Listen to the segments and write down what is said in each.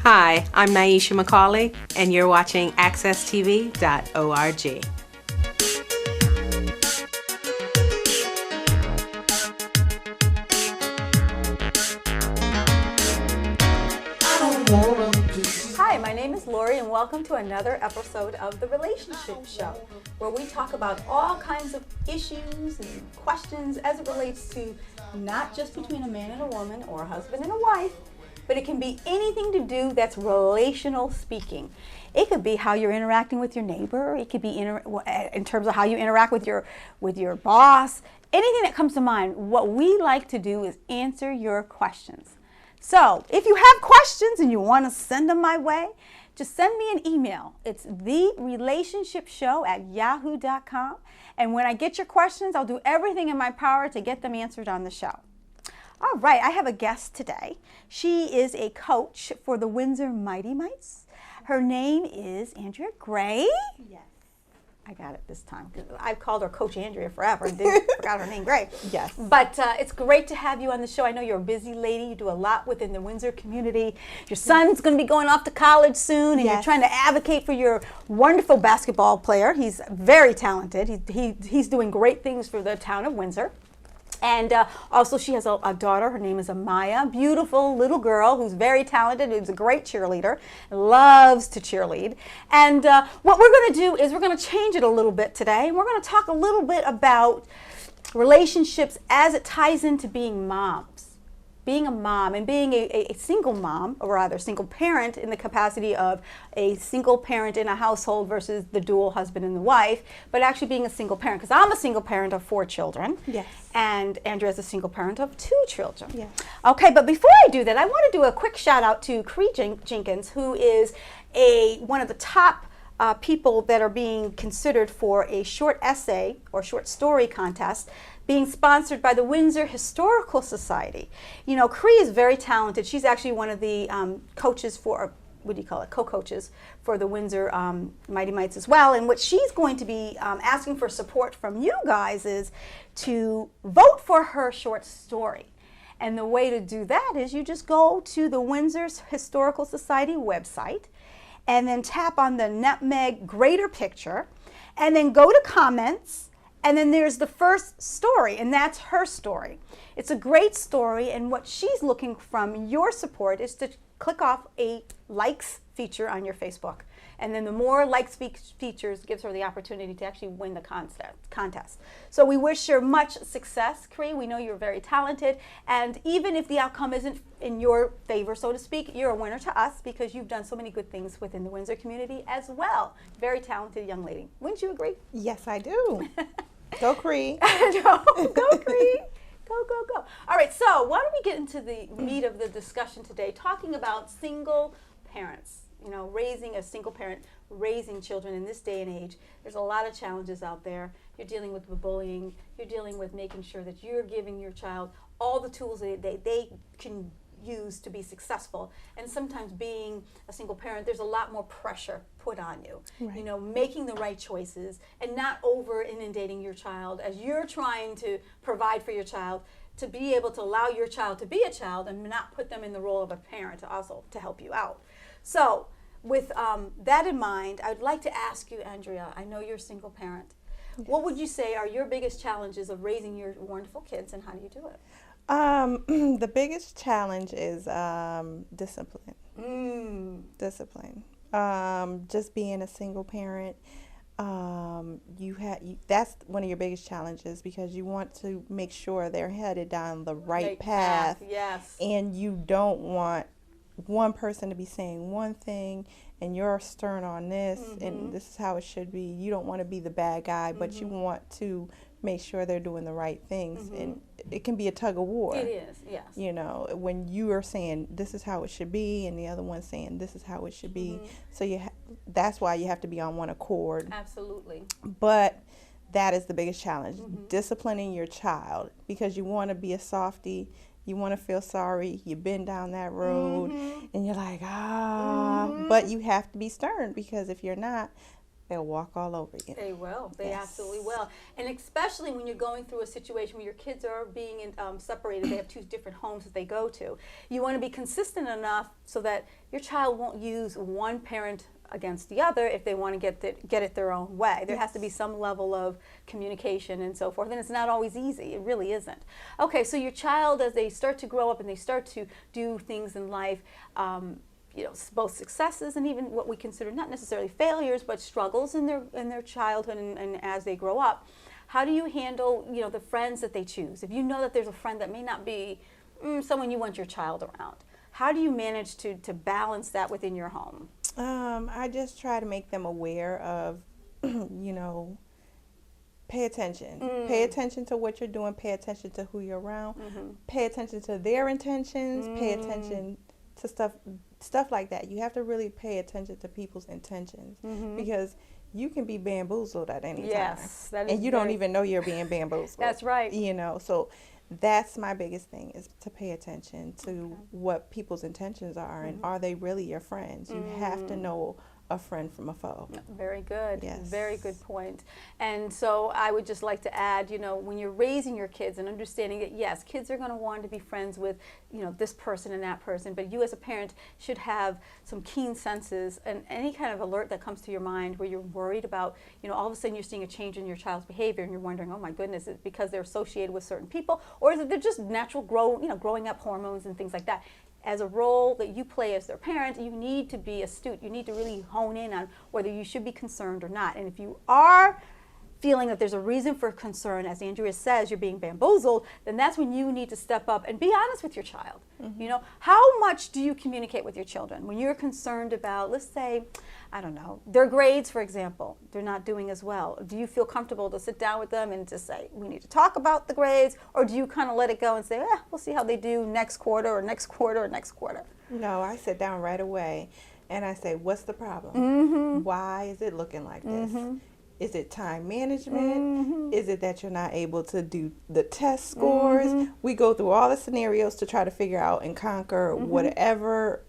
Hi, I'm Nyesha McCauley, and you're watching AccessTV.org. Hi, my name is LORRE, and welcome to another episode of The Relationship Show, where we talk about all kinds of issues and questions as it relates to not just between a man and a woman or a husband and a wife, but it can be anything to do that's relational speaking. It could be how you're interacting with your neighbor. It could be in terms of how you interact with your boss. Anything that comes to mind. What we like to do is answer your questions. So if you have questions and you want to send them my way, just send me an email. It's therelationshipshow@yahoo.com. And when I get your questions, I'll do everything in my power to get them answered on the show. All right, I have a guest today. She is a coach for the Windsor Mighty Mites. Her name is Andrea Gray. Yes. I got it this time. I've called her Coach Andrea forever and forgot her name, Gray. Yes. But it's great to have you on the show. I know you're a busy lady. You do a lot within the Windsor community. Your son's going to be going off to college soon, and you're trying to advocate for your wonderful basketball player. He's very talented. He's doing great things for the town of Windsor. And also she has a daughter. Her name is Amaya, beautiful little girl who's very talented, who's a great cheerleader, loves to cheerlead. And what we're going to do is we're going to change it a little bit today. And we're going to talk a little bit about relationships as it ties into being moms. Being a mom and being a single mom, or rather single parent in the capacity of a single parent in a household versus the dual husband and the wife, but actually being a single parent, because I'm a single parent of 4 children. Yes. And Andrea's a single parent of 2 children. Yes. Okay, but before I do that, I want to do a quick shout out to Cree Jenkins, who is one of the top people that are being considered for a short essay or short story contest being sponsored by the Windsor Historical Society. You know, Cree is very talented. She's actually one of the coaches for, co-coaches for the Windsor Mighty Mites as well. And what she's going to be asking for support from you guys is to vote for her short story. And the way to do that is you just go to the Windsor Historical Society website and then tap on the nutmeg greater picture and then go to comments. And then there's the first story, and that's her story. It's a great story, and what she's looking from your support is to click off a likes feature on your Facebook. And then the more likes features gives her the opportunity to actually win the contest. So we wish her much success, Cree. We know you're very talented, and even if the outcome isn't in your favor, so to speak, you're a winner to us because you've done so many good things within the Windsor community as well. Very talented young lady. Wouldn't you agree? Yes, I do. Go Cree. Go Cree. Go, go, go. All right, so why don't we get into the meat of the discussion today, talking about single parents. You know, raising a single parent, raising children in this day and age. There's a lot of challenges out there. You're dealing with the bullying. You're dealing with making sure that you're giving your child all the tools that they can use to be successful. And sometimes being a single parent, there's a lot more pressure put on you. Right. You know, making the right choices and not over inundating your child as you're trying to provide for your child, to be able to allow your child to be a child and not put them in the role of a parent also to help you out. So with that in mind, I'd like to ask you, Andrea, I know you're a single parent. Yes. What would you say are your biggest challenges of raising your wonderful kids, and how do you do it? The biggest challenge is discipline. Discipline. Just being a single parent, that's one of your biggest challenges because you want to make sure they're headed down the right path. Yes. And you don't want one person to be saying one thing and you're stern on this and this is how it should be. You don't want to be the bad guy, but you want to make sure they're doing the right things. And it can be a tug of war. It is, yes. You know, when you are saying this is how it should be and the other one saying this is how it should be. So that's why you have to be on one accord. Absolutely. But that is the biggest challenge, disciplining your child, because you want to be a softie. You want to feel sorry. You've been down that road and you're like, but you have to be stern, because if you're not, they'll walk all over you. They will. They Yes. absolutely will. And especially when you're going through a situation where your kids are being separated, they have two different homes that they go to. You want to be consistent enough so that your child won't use one parent against the other if they want to get it their own way. There has to be some level of communication and so forth, and it's not always easy. It really isn't. Okay, so your child, as they start to grow up and they start to do things in life, you know, both successes and even what we consider not necessarily failures, but struggles in their childhood and as they grow up. How do you handle, you know, the friends that they choose? If you know that there's a friend that may not be someone you want your child around, how do you manage to balance that within your home? I just try to make them aware of, you know, pay attention. Pay attention to what you're doing. Pay attention to who you're around. Pay attention to their intentions. Pay attention to stuff like that. You have to really pay attention to people's intentions because you can be bamboozled at any time. That is and you don't even know you're being bamboozled. That's right. You know, so that's my biggest thing, is to pay attention to what people's intentions are and are they really your friends. You have to know a friend from a foe. Very good. Yes. Very good point. And so I would just like to add, you know, when you're raising your kids and understanding that, yes, kids are going to want to be friends with, you know, this person and that person, but you as a parent should have some keen senses and any kind of alert that comes to your mind where you're worried about, you know, all of a sudden you're seeing a change in your child's behavior and you're wondering, oh my goodness, is it because they're associated with certain people, or is it they're just natural growing up hormones and things like that? As a role that you play as their parent, you need to be astute. You need to really hone in on whether you should be concerned or not. And if you are feeling that there's a reason for concern, as Andrea says, you're being bamboozled, then that's when you need to step up and be honest with your child. You know, how much do you communicate with your children when you're concerned about, let's say, I don't know, their grades, for example, they're not doing as well. Do you feel comfortable to sit down with them and just say, we need to talk about the grades, or do you kind of let it go and say, we'll see how they do next quarter or next quarter or next quarter? No, I sit down right away and I say, what's the problem? Why is it looking like this? Is it time management? Is it that you're not able to do the test scores? We go through all the scenarios to try to figure out and conquer whatever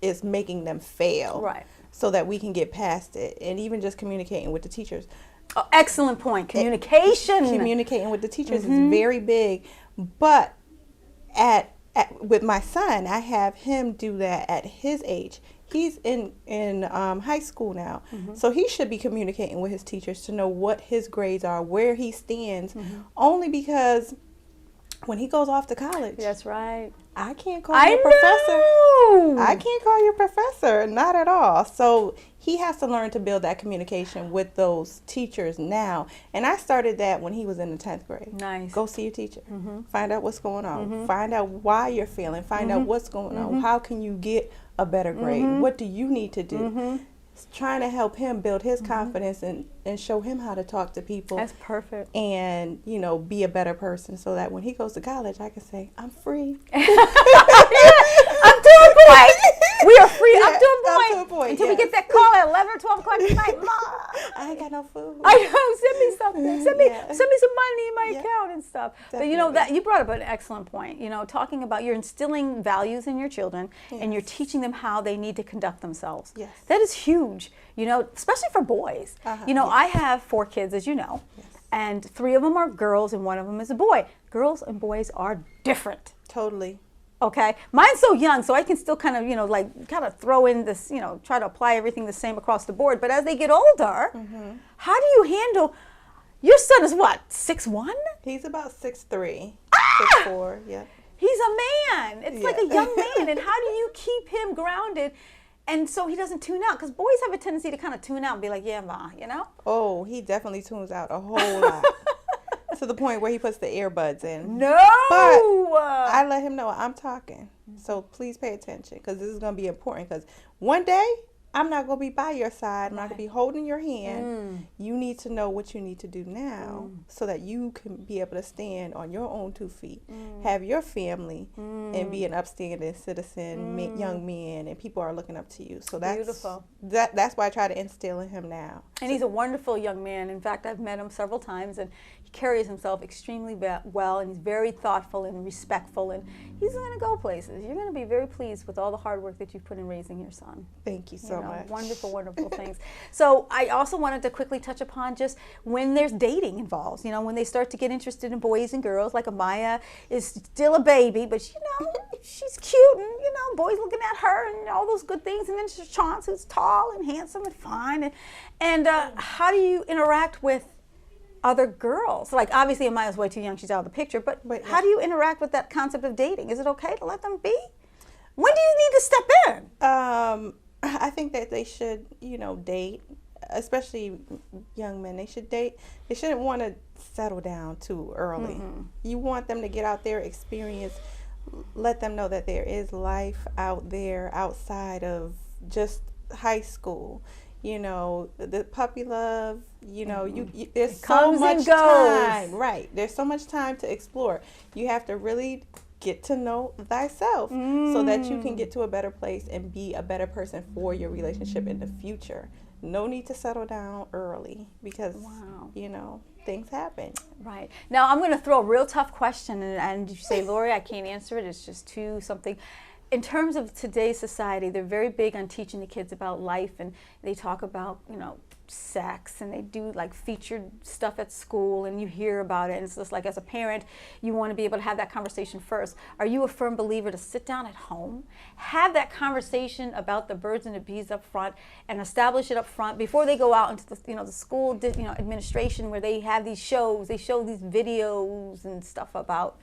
is making them fail. Right. So that we can get past it. And even just communicating with the teachers. Oh, excellent point. Communication. Communicating with the teachers is very big. But with my son, I have him do that at his age. He's in high school now, so he should be communicating with his teachers to know what his grades are, where he stands, only because when he goes off to college, that's right, I can't call you professor. I can't call you professor, not at all. So he has to learn to build that communication with those teachers now. And I started that when he was in the 10th grade. Nice. Go see your teacher. Find out what's going on. Find out why you're failing. Find out what's going on. How can you get a better grade? What do you need to do? It's trying to help him build his confidence and show him how to talk to people. That's perfect. And, you know, be a better person so that when he goes to college, I can say, I'm free. I'm to a point. We are free up to a point. Until we get that call at 11 or 12 o'clock at night. Mom, I ain't got no food. I know. Send me something. Send me some money in my account and stuff. Definitely. But you know that you brought up an excellent point. You know, talking about you're instilling values in your children and you're teaching them how they need to conduct themselves. Yes. That is huge. You know, especially for boys. You know, I have 4 kids, as you know, and 3 of them are girls and 1 of them is a boy. Girls and boys are different. Totally. Okay, mine's so young, so I can still kind of, you know, like kind of throw in this, you know, try to apply everything the same across the board. But as they get older, how do you handle? Your son is what, 6'1"? He's about 6'3", 6'4", yeah. He's a man. It's like a young man. And how do you keep him grounded? And so he doesn't tune out, because boys have a tendency to kind of tune out and be like, yeah, ma, you know? Oh, he definitely tunes out a whole lot. To the point where he puts the earbuds in. No! But I let him know I'm talking. So please pay attention, because this is going to be important, because one day I'm not going to be by your side. I'm not going to be holding your hand. You need to know what you need to do now so that you can be able to stand on your own 2 feet, have your family, and be an upstanding citizen, young man, and people are looking up to you. So that's beautiful. That's why I try to instill in him now. And he's a wonderful young man. In fact, I've met him several times, and he carries himself extremely well, and he's very thoughtful and respectful, and he's going to go places. You're going to be very pleased with all the hard work that you've put in raising your son. Thank you so much. Wonderful, wonderful things. So I also wanted to quickly touch upon just when there's dating involved, when they start to get interested in boys and girls, like Amaya is still a baby, but she's cute, and boys looking at her and all those good things, and then there's Chance, who's tall and handsome and fine, and how do you interact with other girls? Like, obviously Amaya's way too young, she's out of the picture, but how do you interact with that concept of dating? Is it okay to let them be? When do you need to step in? I think that they should, date, especially young men. They should date. They shouldn't want to settle down too early. You want them to get out there, experience, let them know that there is life out there outside of just high school. The puppy love, there's so much time. Right. There's so much time to explore. You have to really get to know thyself so that you can get to a better place and be a better person for your relationship in the future. No need to settle down early because, things happen. Right. Now, I'm going to throw a real tough question, and you say, Lori, I can't answer it. It's just too something. In terms of today's society, they're very big on teaching the kids about life, and they talk about, sex, and they do like featured stuff at school, and you hear about it, and it's just like, as a parent, you want to be able to have that conversation first. Are you a firm believer to sit down at home, have that conversation about the birds and the bees up front, and establish it up front before they go out into the, the school, administration, where they have these shows, they show these videos and stuff about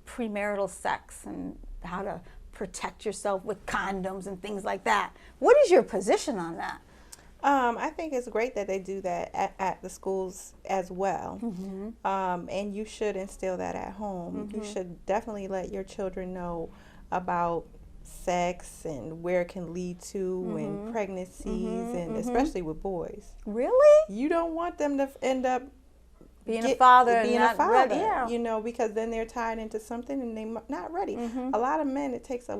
premarital sex and how to protect yourself with condoms and things like that? What is your position on that? I think it's great that they do that at the schools as well. And you should instill that at home. You should definitely let your children know about sex and where it can lead to and pregnancies, and especially with boys. Really? You don't want them to end up being a father, ready, yeah. Because then they're tied into something and they're not ready. A lot of men, it takes a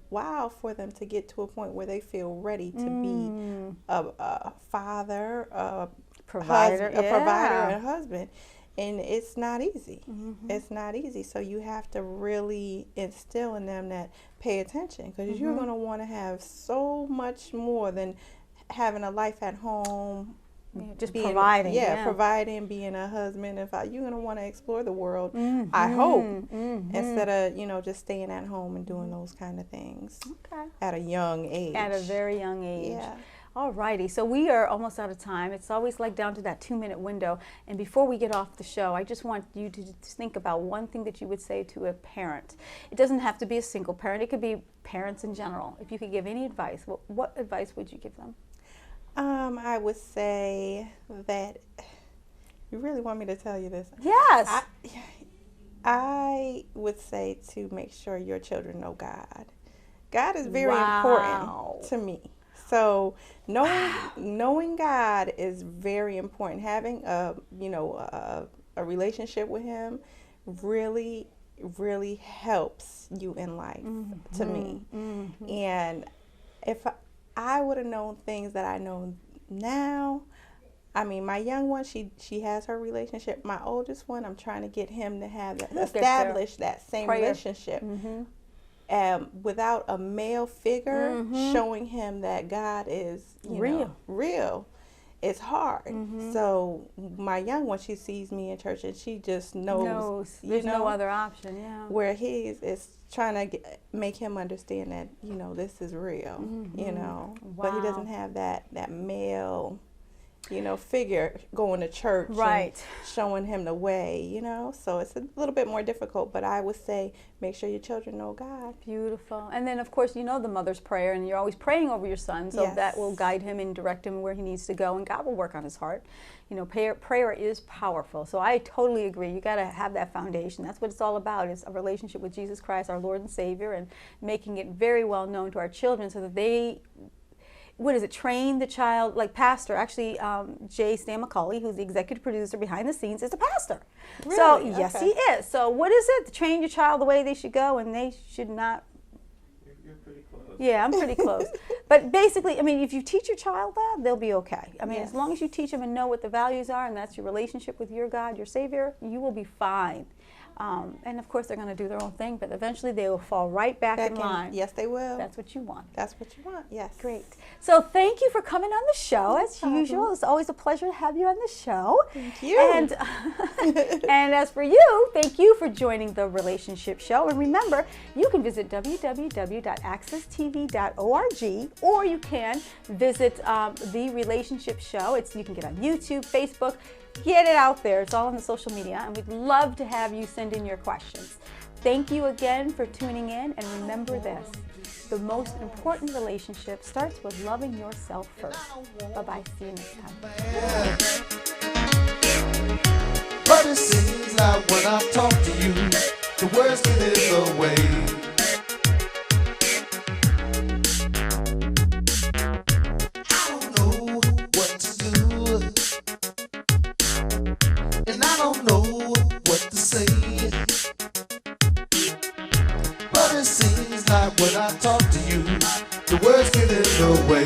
while for them to get to a point where they feel ready to be a father, a provider, and a husband. And it's not easy. It's not easy. So you have to really instill in them that pay attention, because you're going to want to have so much more than having a life at home. Just providing. Providing, being a husband. You're going to want to explore the world, I hope, instead of, just staying at home and doing those kind of things at a young age. At a very young age. Yeah. All righty. So we are almost out of time. It's always like down to that 2-minute window. And before we get off the show, I just want you to just think about one thing that you would say to a parent. It doesn't have to be a single parent. It could be parents in general. If you could give any advice, what advice would you give them? I would say that, you really want me to tell you this? Yes. I would say to make sure your children know God. God is very important to me. So knowing God is very important. Having a relationship with Him really, really helps you in life, to me. And if I would have known things that I know now, my young one, she has her relationship. My oldest one, I'm trying to get him to have establish that same relationship. Without a male figure showing him that God is real. It's hard. So my young one, she sees me in church and she just knows there's no other option. Where his is trying to make him understand that this is real. But he doesn't have that male figure going to church, and showing him the way, so it's a little bit more difficult. But I would say make sure your children know God. Beautiful. And then of course the mother's prayer, and you're always praying over your son, so that will guide him and direct him where he needs to go, and God will work on his heart. Prayer is powerful. So I totally agree. You got to have that foundation. That's what it's all about, is a relationship with Jesus Christ, our Lord and Savior, and making it very well known to our children so that what is it, train the child, like pastor. Actually, Nyesha McCauley, who's the executive producer behind the scenes, is a pastor. Really? So, yes, Okay. he is. So, what is it? Train your child the way they should go, and they should not. You're pretty close. Yeah, I'm pretty close. But basically, I mean, if you teach your child that, they'll be okay. I mean, Yes. as long as you teach them and know what the values are, and that's your relationship with your God, your Savior, you will be fine. And of course, they're going to do their own thing, but eventually they will fall right back in line. Yes, they will. That's what you want. That's what you want. Yes. Great. So thank you for coming on the show. As problem. usual, it's always a pleasure to have you on the show. Thank you. And, and as for you, thank you for joining the Relationship Show. And remember, you can visit www.accesstv.org, or you can visit the Relationship Show. You can get on YouTube, Facebook. Get it out there. It's all on the social media, and we'd love to have you send in your questions. Thank you again for tuning in, and remember this: the most important relationship starts with loving yourself first. Bye-bye. See you next time. But it seems like when I talk to you, the words get in the way. I don't know what to do, and I don't know what to say. But it seems like when I talk to you, the words get in the way.